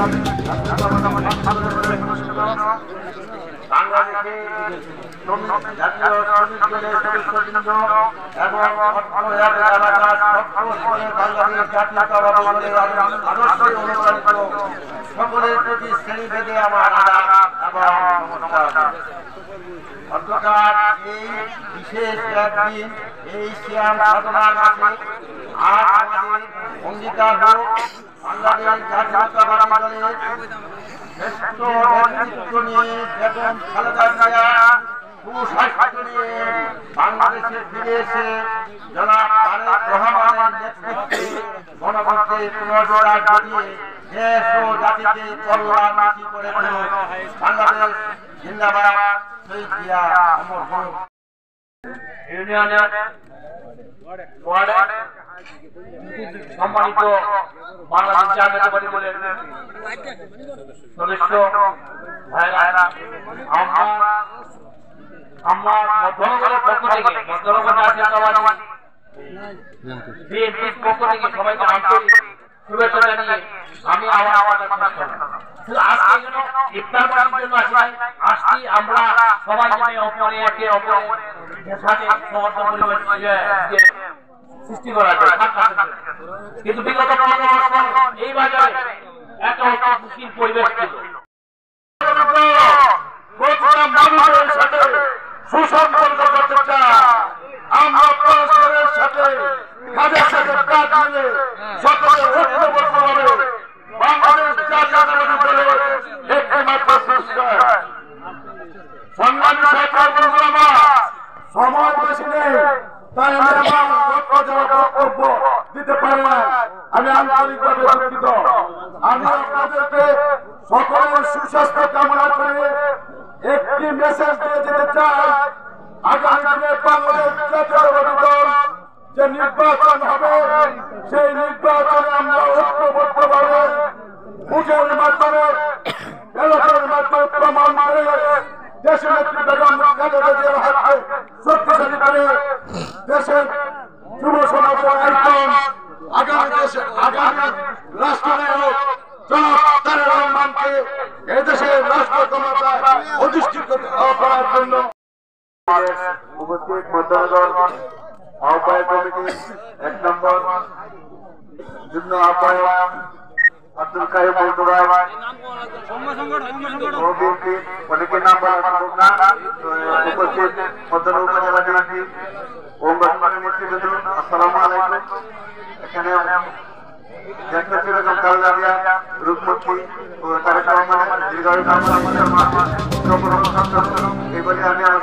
সকলের প্রতি শ্রেণী ভেদে আমার আদাব এবং নমস্কার। অন্ধকার এই বিশেষ একদিন এই শ্যাম সাধনার মাঝে আজ আমাদের অঙ্গীকার হোক বাংলাদেশ জাতীয়তাবাদী দলের শ্রেষ্ঠ নেতৃত্ব নিয়ে বেগম খালেদা জিয়া সুস্বাস্থ্য নিয়ে বাংলাদেশে ফিরে এসে জনাব তারেক রহমানের নেতৃত্বে গণতন্ত্রে পুনরুদ্ধার ঘটিয়ে দেশ ও জাতিকে কল্যাণমুখী করে তুলুক। বাংলাদেশ জিন্দাবাদ। শহীদ জিয়া অমর হোক। ইউনিয়নের ওয়ার্ডে সম্মানিত বাংলাদেশ জাতীয়তাবাদী দলের সদস্য ভাইরা, আমরা মধ্যনগরের পক্ষ থেকে মধ্যনগর জাতীয়তাবাদী বিএনপির পক্ষ থেকে সবাইকে আন্তরিক শুভেচ্ছা জানিয়ে আমি আজকে ইফতার করার জন্য আসছি। আমরা সবাই মিলে অপরে একে অপরের সাথে সমর্থন পরিবেশ সৃষ্টি করা যায়, কিন্তু বিগত 15 বছর এই বাজারে একটা অসুশীল পরিবেশ ছিল। মানুষের সাথে সুসম্পর্ক করতে চাই, আমরা পরস্পরের সাথে কাঁধের সাথে কাঁধ মিলে সকলে ঐক্যবদ্ধভাবে বাংলাদেশ জাতীয়তাবাদী দলের একটি মাত্র সংস্কার। সংগ্রামী সময় বেশি নেই, তাই আমি আমার বক্তব্য দিতে পারি না। আমি আন্তরিকভাবে দুঃখিত। আমি আপনাদেরকে সকলের সুস্বাস্থ্য কামনা করে একটি মেসেজ দিয়ে যেতে চাই। আগামী দিনে বাংলাদেশ জাতীয়তাবাদী দল যে নির্বাচন হবে, সেই নির্বাচনে আমরা ঐক্যবদ্ধভাবে ভোটের মাধ্যমে ব্যালটের মাধ্যমে প্রমাণ করে দেশের নেত্রী বেগম খালেদা জিয়ার হাতকে শক্তিশালী করে দেশের যুব সমাজের আইকন আগামী রাষ্ট্রনায়ক জনাব তারেক রহমানকে এদেশের রাষ্ট্র ক্ষমতায় অধিষ্ঠিত করার জন্য উপস্থিত মধ্যনগর আহ্বায়ক কমিটি 1 নম্বর যুগ্ম আহ্বায়ক আব্দুল কাইম মজুরাই অনেকের নাম বলা সম্ভব না। উপস্থিত মধ্যনগর উপজেলা বিএনপি ও নেতৃবৃন্দ, আসসালামু আলাইকুম। এখানে বেগম খালেদা জিয়া, রূপমুখী ও তারেক রহমানের দীর্ঘায়ু কামনা করে এই বলে আমি আমার